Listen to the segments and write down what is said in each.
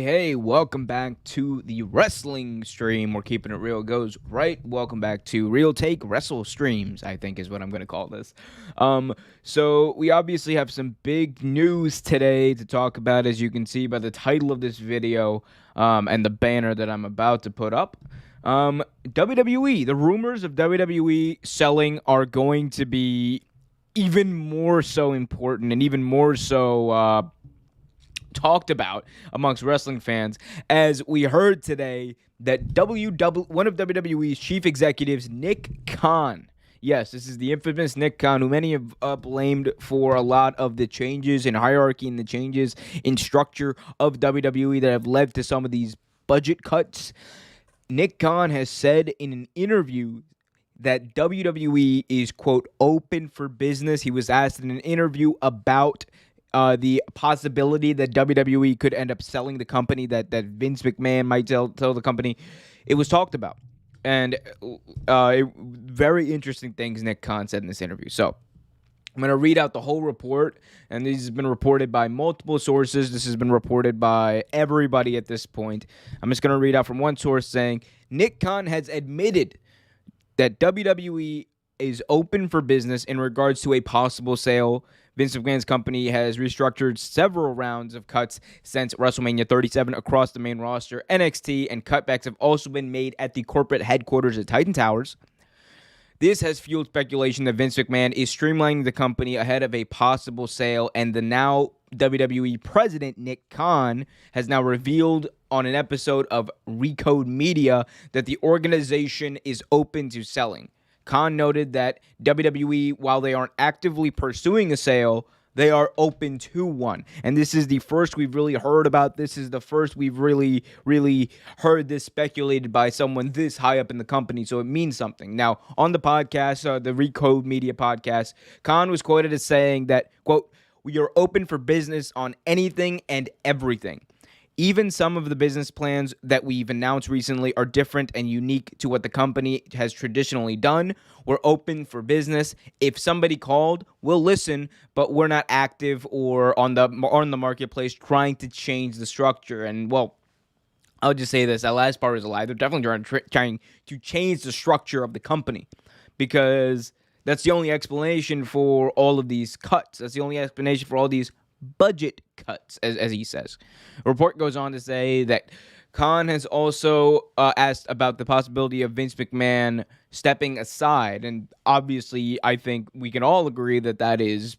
Hey, welcome back to the wrestling stream. We're keeping it real goes right. Welcome back to Real Take Wrestle Streams, I think is what I'm going to call this. So we obviously have some big news today to talk about, as you can see by the title of this video and the banner that I'm about to put up. WWE, the rumors of WWE selling are going to be even more so important and even more so talked about amongst wrestling fans, as we heard today that one of WWE's chief executives, Nick Khan. Yes, this is the infamous Nick Khan, who many have blamed for a lot of the changes in hierarchy and the changes in structure of WWE that have led to some of these budget cuts. Nick Khan has said in an interview that WWE is, quote, open for business. He was asked in an interview about the possibility that WWE could end up selling the company, that Vince McMahon might sell the company. It was talked about. And very interesting things Nick Khan said in this interview. So I'm going to read out the whole report, and this has been reported by multiple sources. This has been reported by everybody at this point. I'm just going to read out from one source saying, Nick Khan has admitted that WWE is open for business in regards to a possible sale. Vince McMahon's company has restructured several rounds of cuts since WrestleMania 37 across the main roster. NXT and cutbacks have also been made at the corporate headquarters at Titan Towers. This has fueled speculation that Vince McMahon is streamlining the company ahead of a possible sale, and the now WWE president, Nick Khan, has now revealed on an episode of Recode Media that the organization is open to selling. Khan noted that WWE, while they aren't actively pursuing a sale, they are open to one. And this is the first we've really heard about. This is the first we've really heard this speculated by someone this high up in the company. So it means something. Now, on the podcast, the Recode Media podcast, Khan was quoted as saying that, quote, we are open for business on anything and everything. Even some of the business plans that we've announced recently are different and unique to what the company has traditionally done. We're open for business. If somebody called, we'll listen, but we're not active or on the marketplace trying to change the structure. And, well, I'll just say this. That last part is a lie. They're definitely trying to change the structure of the company, because that's the only explanation for all of these cuts. That's the only explanation for all these budget cuts, as he says. The report goes on to say that Khan has also asked about the possibility of Vince McMahon stepping aside, and obviously I think we can all agree that that is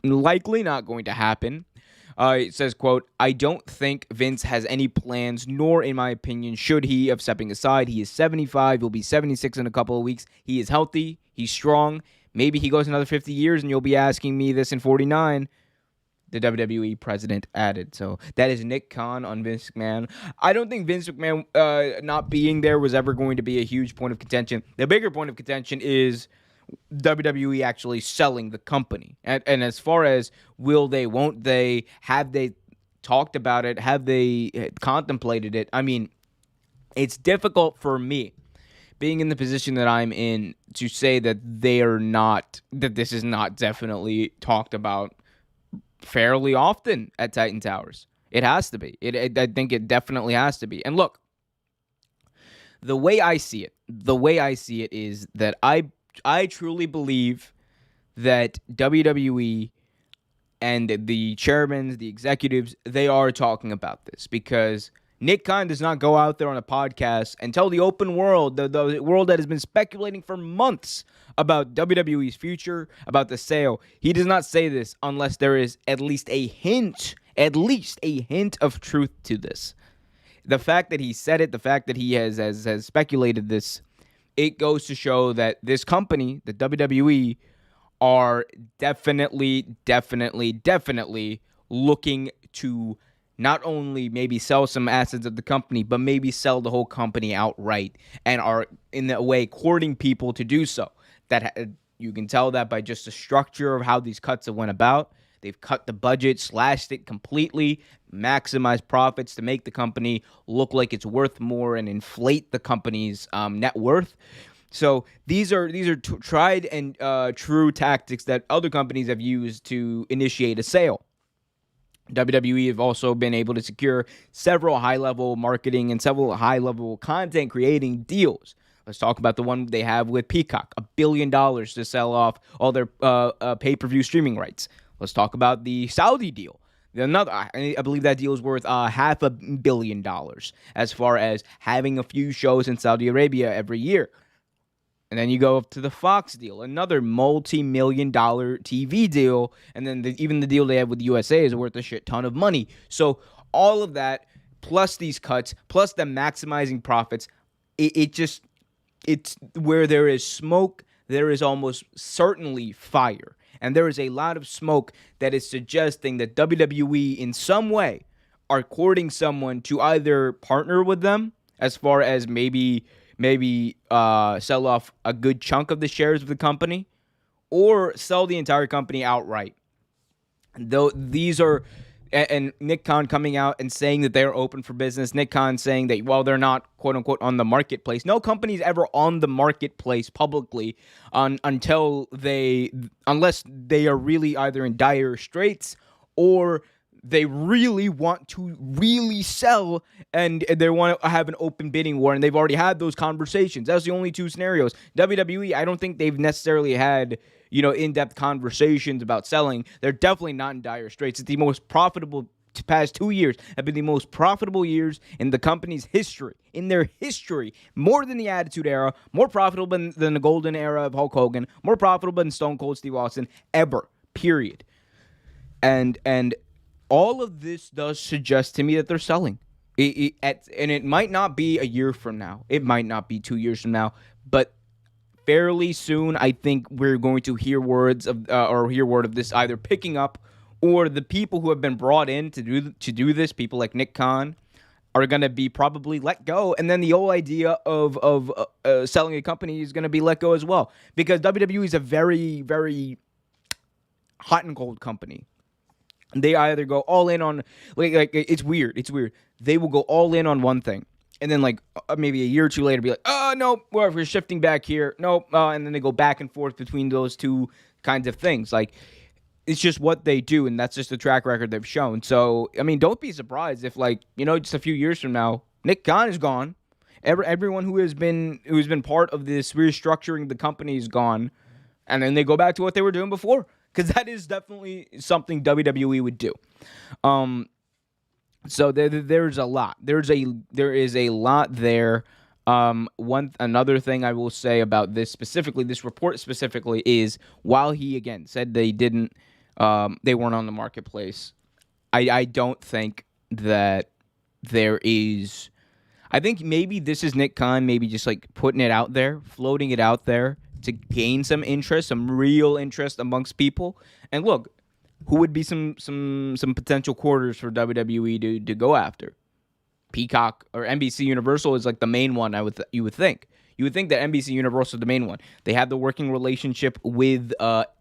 likely not going to happen. It says, quote, I don't think Vince has any plans, nor in my opinion should he, of stepping aside. He is 75. He'll be 76 in a couple of weeks. He is healthy. He's strong. Maybe he goes another 50 years and you'll be asking me this in 49. The WWE president added. So that is Nick Khan on Vince McMahon. I don't think Vince McMahon not being there was ever going to be a huge point of contention. The bigger point of contention is WWE actually selling the company. And as far as will they, won't they, have they talked about it, have they contemplated it, I mean, it's difficult for me, being in the position that I'm in, to say that this is not definitely talked about fairly often at Titan Towers. It has to be. I think it definitely has to be. And look, the way I see it is that I truly believe that WWE and the chairmen, the executives, they are talking about this, because Nick Khan does not go out there on a podcast and tell the open world, the world that has been speculating for months about WWE's future, about the sale. He does not say this unless there is at least a hint of truth to this. The fact that he said it, the fact that he has speculated this, it goes to show that this company, the WWE, are definitely looking to not only maybe sell some assets of the company, but maybe sell the whole company outright, and are in that way courting people to do so. That you can tell that by just the structure of how these cuts have went about. They've cut the budget, slashed it completely, maximized profits to make the company look like it's worth more and inflate the company's net worth. So these are tried and true tactics that other companies have used to initiate a sale. WWE have also been able to secure several high-level marketing and several high-level content creating deals. Let's talk about the one they have with Peacock, $1 billion to sell off all their pay-per-view streaming rights. Let's talk about the Saudi deal. Another, I believe that deal is worth $500 million as far as having a few shows in Saudi Arabia every year. And then you go up to the Fox deal, another multi-million-dollar TV deal. And then even the deal they have with the USA is worth a shit ton of money. So all of that, plus these cuts, plus them maximizing profits, it's where there is smoke, there is almost certainly fire. And there is a lot of smoke that is suggesting that WWE in some way are courting someone to either partner with them as far as maybe sell off a good chunk of the shares of the company or sell the entire company outright. Though these are, and Nick Khan coming out and saying that they're open for business. Nick Khan saying that while they're not quote unquote on the marketplace, no company's ever on the marketplace publicly unless they are really either in dire straits or they really want to really sell and they want to have an open bidding war, and they've already had those conversations. That's the only two scenarios. WWE, I don't think they've necessarily had, in-depth conversations about selling. They're definitely not in dire straits. It's the most profitable past 2 years have been the most profitable years in the company's history, more than the Attitude Era, more profitable than the golden era of Hulk Hogan, more profitable than Stone Cold Steve Austin ever, period. And all of this does suggest to me that they're selling. And it might not be a year from now. It might not be 2 years from now. But fairly soon, I think we're going to hear word of this either picking up, or the people who have been brought in to do this, people like Nick Khan, are going to be probably let go. And then the whole idea of selling a company is going to be let go as well. Because WWE is a very, very hot and cold company. They either go all in on, like it's weird. They will go all in on one thing, and then maybe a year or two later be like, oh, no, we're shifting back here. Nope. And then they go back and forth between those two kinds of things. Like, it's just what they do, and that's just the track record they've shown. So, I mean, don't be surprised if, just a few years from now, Nick Khan is gone. Everyone who's been part of this restructuring the company is gone, and then they go back to what they were doing before. Because that is definitely something WWE would do. So there's a lot. There is a lot there. Another thing I will say about this report specifically, is while he again said they weren't on the marketplace, I don't think that there is. I think maybe this is Nick Khan maybe just putting it out there, floating it out there, to gain some interest, some real interest amongst people. And look, who would be some potential quarters for WWE to go after? Peacock or NBC Universal is the main one. You would think that NBC Universal is the main one. They have the working relationship with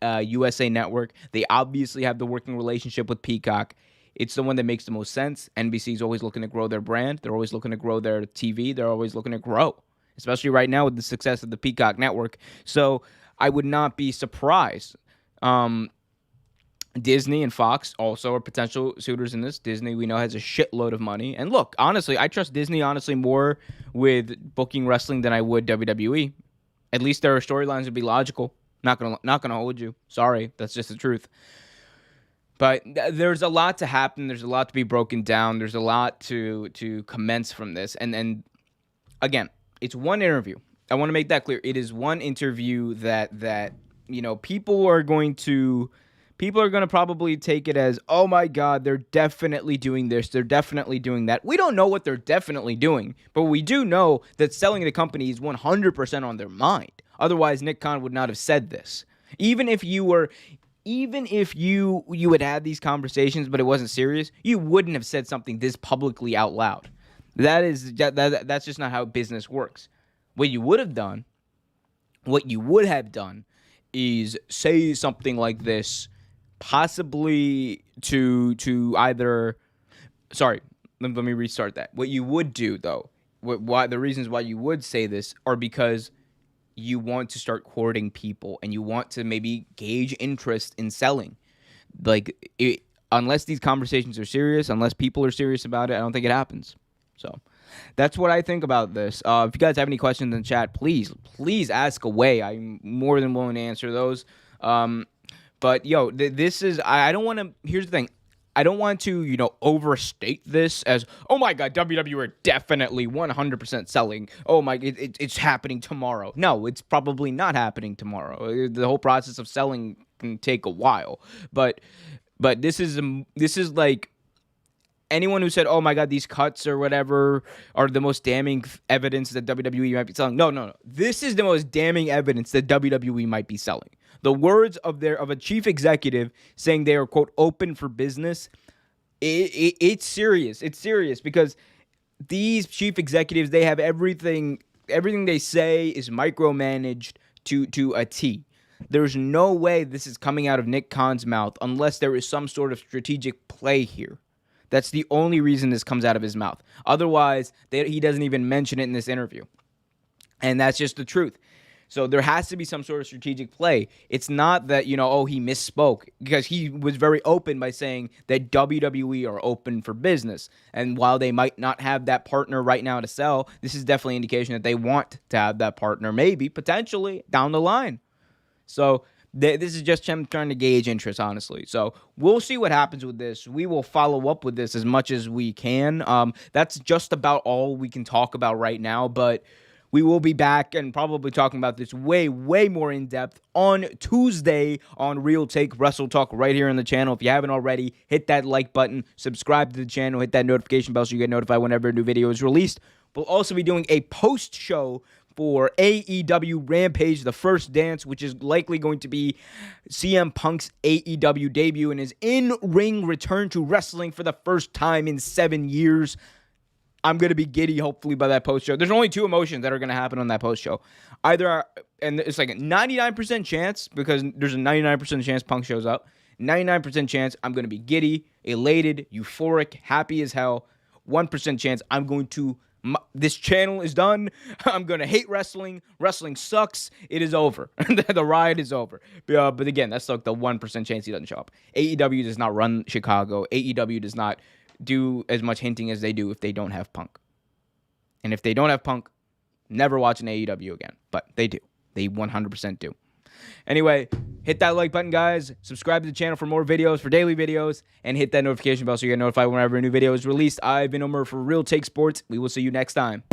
USA Network. They obviously have the working relationship with Peacock. It's the one that makes the most sense. NBC is always looking to grow their brand. They're always looking to grow their TV. They're always looking to grow, especially right now with the success of the Peacock network. So I would not be surprised. Disney and Fox also are potential suitors in this. Disney, we know, has a shitload of money. And look, honestly, I trust Disney more with booking wrestling than I would WWE. At least their storylines would be logical. Not gonna hold you. Sorry, that's just the truth. But there's a lot to happen. There's a lot to be broken down. There's a lot to commence from this. And again, it's one interview. I want to make that clear. It is one interview that people are going to probably take it as, oh my God, they're definitely doing this. They're definitely doing that. We don't know what they're definitely doing, but we do know that selling the company is 100% on their mind. Otherwise, Nick Khan would not have said this. Even if you had had these conversations, but it wasn't serious, you wouldn't have said something this publicly out loud. That's just not how business works. What you would have done is say something like this, possibly to either. Sorry, let me restart that. What you would do though, why the reasons why you would say this are because you want to start courting people and you want to maybe gauge interest in selling. unless these conversations are serious, unless people are serious about it, I don't think it happens. So that's what I think about this. If you guys have any questions in the chat, please ask away. I'm more than willing to answer those. But yo, this is, I don't want to, here's the thing. I don't want to, overstate this as, oh my God, WWE are definitely 100% selling. Oh my, it's happening tomorrow. No, it's probably not happening tomorrow. The whole process of selling can take a while. But this is like, anyone who said, oh my God, these cuts or whatever are the most damning evidence that WWE might be selling. No. This is the most damning evidence that WWE might be selling. The words of a chief executive saying they are, quote, open for business. It's serious. It's serious because these chief executives, they have everything they say is micromanaged to a T. There's no way this is coming out of Nick Khan's mouth unless there is some sort of strategic play here. That's the only reason this comes out of his mouth. Otherwise, he doesn't even mention it in this interview. And that's just the truth. So there has to be some sort of strategic play. It's not that, he misspoke, because he was very open by saying that WWE are open for business. And while they might not have that partner right now to sell, this is definitely an indication that they want to have that partner, maybe, potentially, down the line. So this is just him trying to gauge interest, honestly. So we'll see what happens with this. We will follow up with this as much as we can. That's just about all we can talk about right now, but we will be back and probably talking about this way more in depth on Tuesday on Real Take Wrestle Talk right here on the channel. If you haven't already, hit that like button, subscribe to the channel, hit that notification bell so you get notified whenever a new video is released. We'll also be doing a post-show for AEW Rampage, The First Dance, which is likely going to be CM Punk's AEW debut and his in-ring return to wrestling for the first time in 7 years. I'm going to be giddy, hopefully, by that post-show. There's only two emotions that are going to happen on that post-show. And it's like a 99% chance, because there's a 99% chance Punk shows up. 99% chance I'm going to be giddy, elated, euphoric, happy as hell. 1% chance I'm going to, this channel is done. I'm going to hate wrestling. Wrestling sucks. It is over. The ride is over. But again, that's like the 1% chance he doesn't show up. AEW does not run Chicago. AEW does not do as much hinting as they do if they don't have Punk. And if they don't have Punk, never watch an AEW again. But they do. They 100% do. Anyway, hit that like button, guys. Subscribe to the channel for more videos, for daily videos, and hit that notification bell so you get notified whenever a new video is released. I've been Omer for Real Take Sports. We will see you next time.